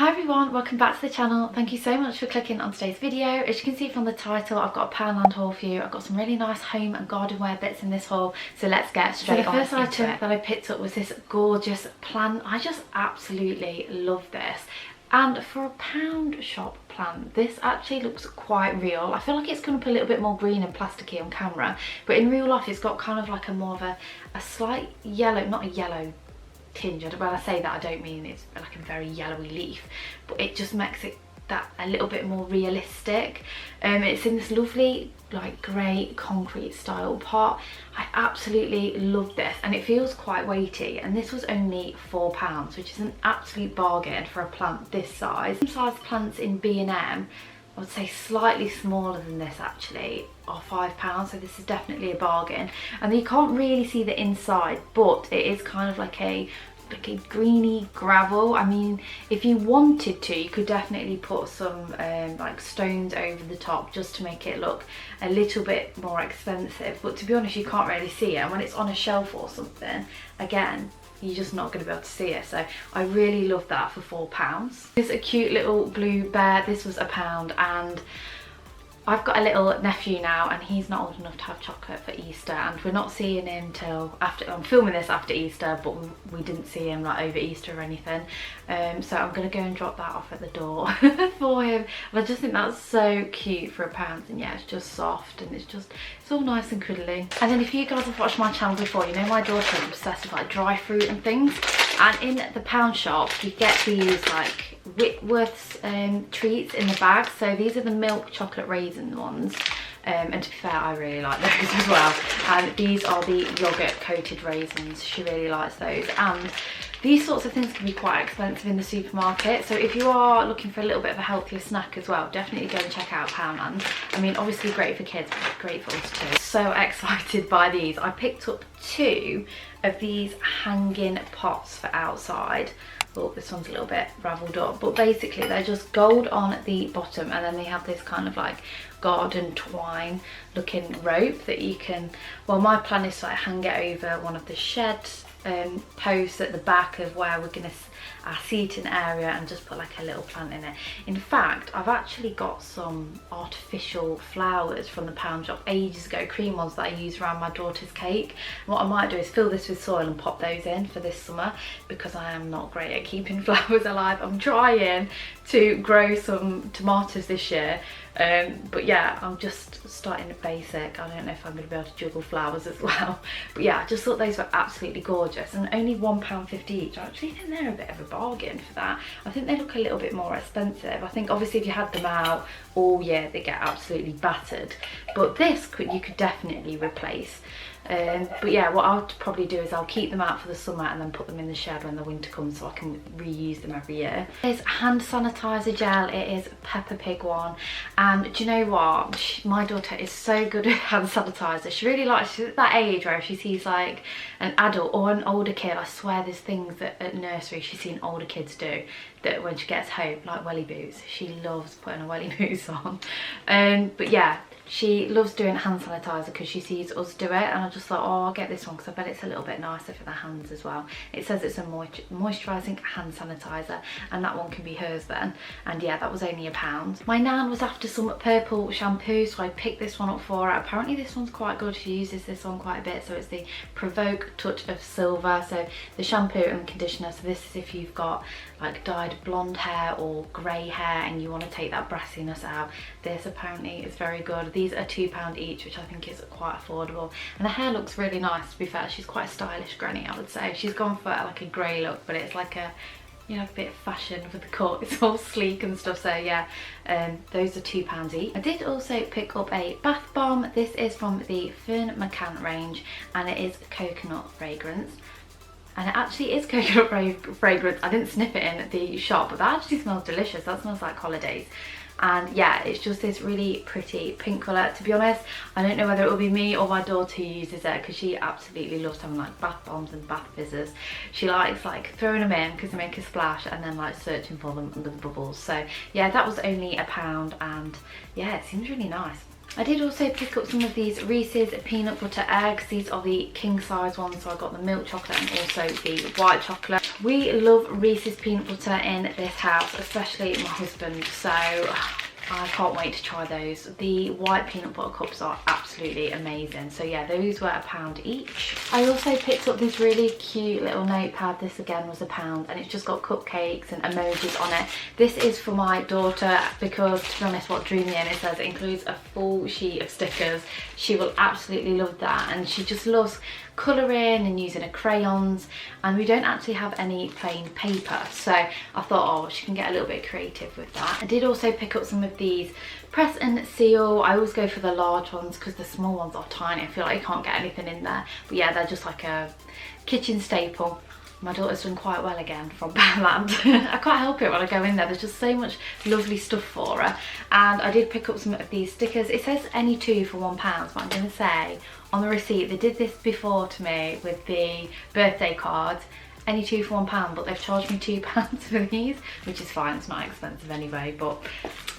Hi everyone, welcome back to the channel. Thank you so much for clicking on today's video. As you can see from the title, I've got a Poundland haul for you. I've got some really nice home and garden wear bits in this haul, so let's get straight on. The first item that I picked up was this gorgeous plant. I just absolutely love this. And for a pound shop plant, this actually looks quite real. I feel like it's going to be a little bit more green and plasticky on camera, but in real life it's got kind of like a more of a slight yellow, not a yellow tinge. When I say that, I don't mean it's like a very yellowy leaf, but it just makes it that a little bit more realistic. It's in this lovely like grey concrete style pot. I absolutely love this, and it feels quite weighty, and this was only £4, which is an absolute bargain for a plant this size. Some size plants in B&M, I would say slightly smaller than this actually, are £5, so this is definitely a bargain. And you can't really see the inside, but it is kind of like a greeny gravel. I mean, if you wanted to, you could definitely put some like stones over the top just to make it look a little bit more expensive, but to be honest, you can't really see it, and when it's on a shelf or something, again, you're just not going to be able to see it. So I really love that for £4. This is a cute little blue bear. This was £1, and I've got a little nephew now, and he's not old enough to have chocolate for Easter, and we're not seeing him till after. I'm filming this after Easter, but we didn't see him like over Easter or anything. So I'm gonna go and drop that off at the door for him. And I just think that's so cute for £1, and yeah, it's just soft and it's all nice and cuddly. And then if you guys have watched my channel before, you know my daughter is obsessed with like dry fruit and things. And in the pound shop, you get these like Whitworths treats in the bag. So these are the milk chocolate raisin ones. And to be fair, I really like those as well. And these are the yogurt coated raisins. She really likes those. And these sorts of things can be quite expensive in the supermarket. So if you are looking for a little bit of a healthier snack as well, definitely go and check out Poundland. I mean, obviously great for kids, but great for us too. So excited by these. I picked up 2 of these hanging pots for outside. Oh, this one's a little bit raveled up, but basically they're just gold on the bottom, and then they have this kind of like garden twine looking rope that you can, well, my plan is to like hang it over one of the shed posts at the back of where we're gonna our seating area, and just put like a little plant in it. In fact, I've actually got some artificial flowers from the pound shop ages ago, cream ones that I use around my daughter's cake. And what I might do is fill this with soil and pop those in for this summer, because I am not great at keeping flowers alive. I'm trying to grow some tomatoes this year, but yeah, I'm just starting at basic. I don't know if I'm going to be able to juggle flowers as well, but yeah, I just thought those were absolutely gorgeous, and only £1.50 each. I actually think they're a bit of a bargain for that. I think they look a little bit more expensive. I think obviously if you had them out all year, they get absolutely battered, but this you could definitely replace. But yeah, what I'll probably do is I'll keep them out for the summer and then put them in the shed when the winter comes, so I can reuse them every year. It's hand sanitizer gel. It is Peppa Pig one, and do you know what? My daughter is so good at hand sanitizer. She really likes, she's at that age where if she sees like an adult or an older kid, I swear there's things that at nursery she's seen older kids do that when she gets home, like welly boots. She loves putting a welly boots on. But yeah, she loves doing hand sanitizer because she sees us do it, and I just thought, oh, I'll get this one because I bet it's a little bit nicer for the hands as well. It says it's a moisturising hand sanitizer, and that one can be hers then. And yeah, that was only £1. My nan was after some purple shampoo, so I picked this one up for her. Apparently this one's quite good. She uses this one quite a bit. So it's the Provoke Touch of Silver. So the shampoo and conditioner. So this is if you've got like dyed blonde hair or grey hair and you want to take that brassiness out. This apparently is very good. These are £2 each, which I think is quite affordable, and the hair looks really nice. To be fair, she's quite a stylish granny, I would say. She's gone for like a grey look, but it's like a, you know, a bit of fashion with the cut. It's all sleek and stuff. So yeah, those are £2 each. I did also pick up a bath bomb. This is from the Fern McCann range, and it is coconut fragrance. And it actually is coconut fragrance. I didn't sniff it in at the shop, but that actually smells delicious. That smells like holidays. And yeah, it's just this really pretty pink colour. To be honest, I don't know whether it will be me or my daughter who uses it, because she absolutely loves having like bath bombs and bath fizzers. She likes like throwing them in because they make a splash, and then like searching for them under the bubbles. So yeah, that was only £1, and yeah, it seems really nice. I did also pick up some of these Reese's peanut butter eggs. These are the king size ones, so I got the milk chocolate and also the white chocolate. We love Reese's peanut butter in this house, especially my husband, so I can't wait to try those. The white peanut butter cups are absolutely amazing. So yeah, those were £1 each. I also picked up this really cute little notepad. This again was £1 and it's just got cupcakes and emojis on it. This is for my daughter because, to be honest, what drew me in, it says it includes a full sheet of stickers. She will absolutely love that, and she just loves colouring and using her crayons, and we don't actually have any plain paper, so I thought, oh, she can get a little bit creative with that. I did also pick up some of these press and seal. I always go for the large ones because the small ones are tiny. I feel like you can't get anything in there, but yeah, they're just like a kitchen staple. My daughter's done quite well again from Poundland. I can't help it when I go in there. There's just so much lovely stuff for her. And I did pick up some of these stickers. It says any two for £1, but I'm going to say on the receipt, they did this before to me with the birthday cards. Any two for £1, but they've charged me £2 for these, which is fine. It's not expensive anyway, but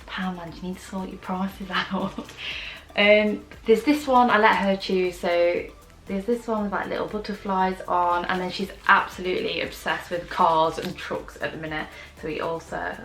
Poundland, you need to sort your prices out. There's this one, I let her choose, so there's this one with like little butterflies on, and then she's absolutely obsessed with cars and trucks at the minute, so we also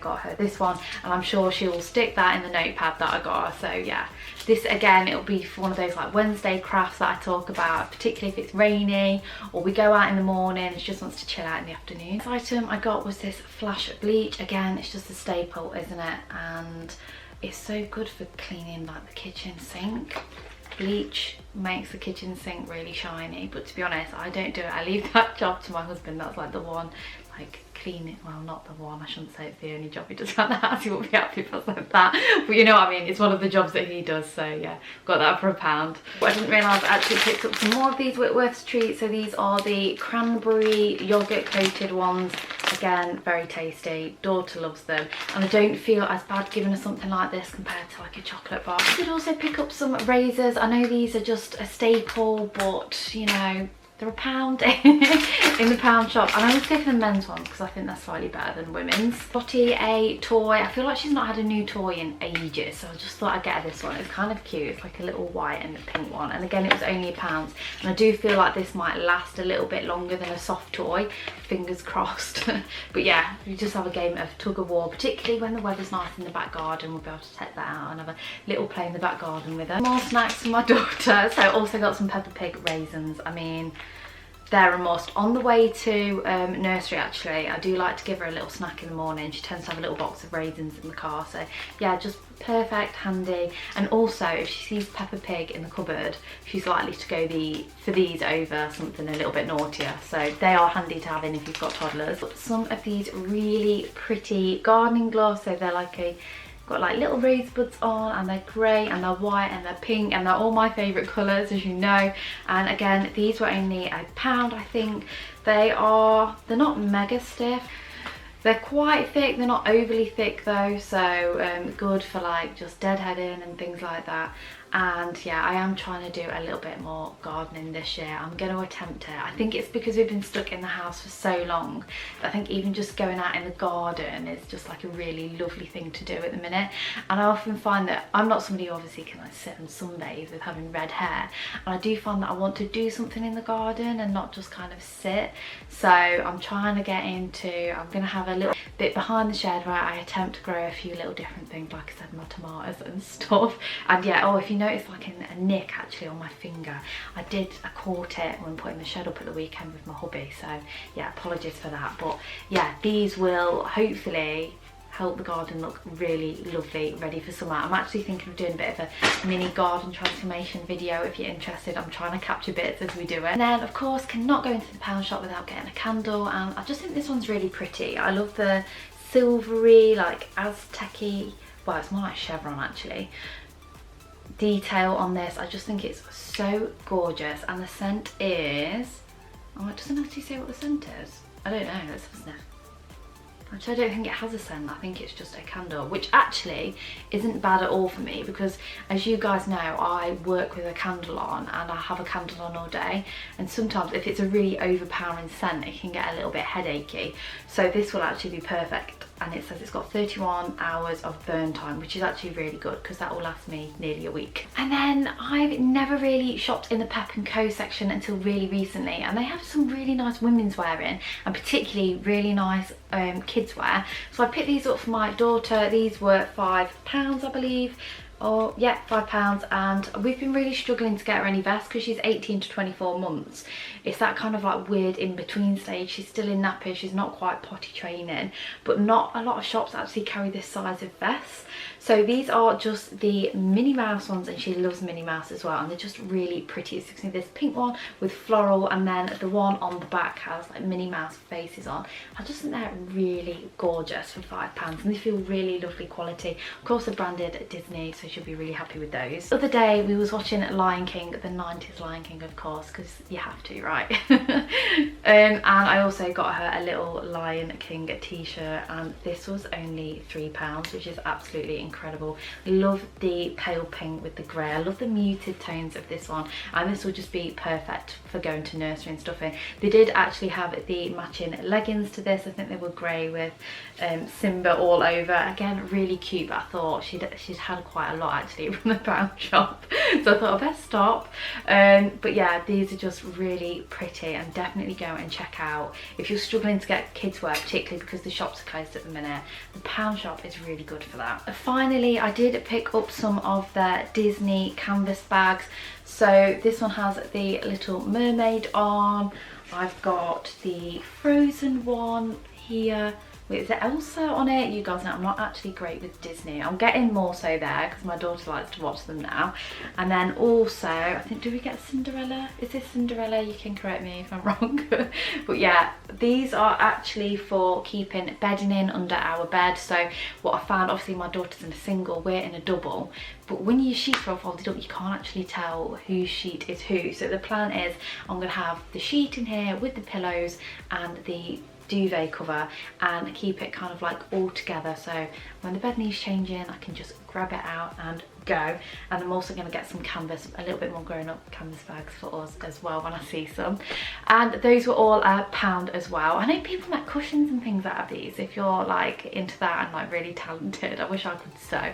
got her this one, and I'm sure she'll stick that in the notepad that I got her. So yeah, this again, it'll be for one of those like Wednesday crafts that I talk about, particularly if it's rainy or we go out in the morning and she just wants to chill out in the afternoon. This item I got was this flash bleach. Again, it's just a staple, isn't it? And it's so good for cleaning like the kitchen sink. Bleach makes the kitchen sink really shiny, but to be honest, I don't do it. I leave that job to my husband. That's like the one, like cleaning, well, not the one, I shouldn't say it's the only job he does around the house. He won't be happy if I said that, but you know what I mean, it's one of the jobs that he does. So yeah, got that for £1. But I didn't realise I actually picked up some more of these Whitworths Treats. So these are the cranberry yogurt coated ones. Again, very tasty. Daughter loves them, and I don't feel as bad giving her something like this compared to like a chocolate bar. I did also pick up some razors. I know these are just a staple, but you know, they're £1 in the pound shop, and I always go for the men's ones because I think they're slightly better than women's. Lottie a toy. I feel like she's not had a new toy in ages, so I just thought I'd get her this one. It's kind of cute. It's like a little white and a pink one, and again, it was only £1, and I do feel like this might last a little bit longer than a soft toy. Fingers crossed. But yeah, we just have a game of tug of war, particularly when the weather's nice in the back garden. We'll be able to take that out and have a little play in the back garden with her. More snacks for my daughter. So I also got some Peppa Pig raisins. I mean, they're a must. On the way to nursery, actually, I do like to give her a little snack in the morning. She tends to have a little box of raisins in the car, so yeah, just perfect, handy. And also, if she sees Peppa Pig in the cupboard, she's likely to go for these over something a little bit naughtier, so they are handy to have in if you've got toddlers. But some of these really pretty gardening gloves, so they're like got like little rosebuds on, and they're grey and they're white and they're pink, and they're all my favourite colours, as you know. And again, these were only £1, I think. They're not mega stiff. They're quite thick, they're not overly thick though, so good for like just deadheading and things like that. And yeah, I am trying to do a little bit more gardening this year. I'm going to attempt it. I think it's because we've been stuck in the house for so long that I think even just going out in the garden is just like a really lovely thing to do at the minute. And I often find that I'm not somebody who obviously can like sit on Sundays with having red hair, and I do find that I want to do something in the garden and not just kind of sit. So I'm trying to get into, I'm going to have a little bit behind the shed where I attempt to grow a few little different things, like I said, my tomatoes and stuff. And yeah, oh, if you notice like a nick actually on my finger, I caught it when putting the shed up at the weekend with my hubby, so yeah, apologies for that. But yeah, these will hopefully help the garden look really lovely, ready for summer. I'm actually thinking of doing a bit of a mini garden transformation video if you're interested. I'm trying to capture bits as we do it. And then of course, cannot go into the pound shop without getting a candle, and I just think this one's really pretty. I love the silvery, like Aztec-y, well, it's more like chevron actually, detail on this. I just think it's so gorgeous, and the scent is, oh, it doesn't actually say what the scent is. I don't know, let's have a sniff. Actually, I don't think it has a scent. I think it's just a candle, which actually isn't bad at all for me, because as you guys know, I work with a candle on, and I have a candle on all day, and sometimes if it's a really overpowering scent, it can get a little bit headachy. So this will actually be perfect and it says it's got 31 hours of burn time, which is actually really good because that will last me nearly a week. And then I've never really shopped in the Pep & Co section until really recently, and they have some really nice women's wear in, and particularly really nice kids wear. So I picked these up for my daughter. These were £5, I believe. Or yeah, £5, and we've been really struggling to get her any vests because she's 18 to 24 months. It's that kind of like weird in between stage. She's still in nappy, she's not quite potty training, but not a lot of shops actually carry this size of vests. So these are just the Minnie Mouse ones, and she loves Minnie Mouse as well, and they're just really pretty. So you can see this pink one with floral, and then the one on the back has like Minnie Mouse faces on. I just think they're really gorgeous for £5, and they feel really lovely quality. Of course they're branded at Disney, so she'll be really happy with those. The other day we was watching Lion King, the 90s Lion King, of course, because you have to, right? And I also got her a little Lion King t-shirt, and this was only £3, which is absolutely incredible. Love the pale pink with the grey. I love the muted tones of this one, and this will just be perfect for going to nursery and stuff in. They did actually have the matching leggings to this. I think they were grey with Simba all over. Again, really cute, but I thought she'd had quite a lot actually from the pound shop, so I thought I'd best stop. But yeah, these are just really pretty, and definitely go and check out if you're struggling to get kids wear, particularly because the shops are closed at the minute. The pound shop is really good for that. Finally, I did pick up some of their Disney canvas bags. So this one has the Little Mermaid on. I've got the Frozen one here. Wait, is there Elsa on it? You guys know I'm not actually great with Disney. I'm getting more so there because my daughter likes to watch them now. And then also, I think, do we get Cinderella? Is this Cinderella? You can correct me if I'm wrong. But yeah, these are actually for keeping bedding in under our bed. So what I found, obviously my daughter's in a single, we're in a double. But when your sheets are folded up, you can't actually tell whose sheet is who. So the plan is I'm going to have the sheet in here with the pillows and the duvet cover, and keep it kind of like all together, so when the bed needs changing I can just grab it out and go. And I'm also going to get some canvas, a little bit more grown up canvas bags for us as well when I see some, and those were all £1 as well. I know people make cushions and things out of these if you're like into that and like really talented. I wish I could sew.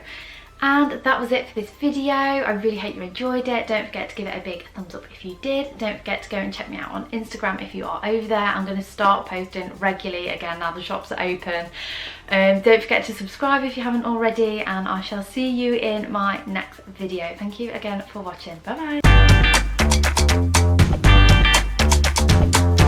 And that was it for this video. I really hope you enjoyed it. Don't forget to give it a big thumbs up if you did. Don't forget to go and check me out on Instagram if you are over there. I'm going to start posting regularly again now the shops are open. Don't forget to subscribe if you haven't already, and I shall see you in my next video. Thank you again for watching. Bye bye.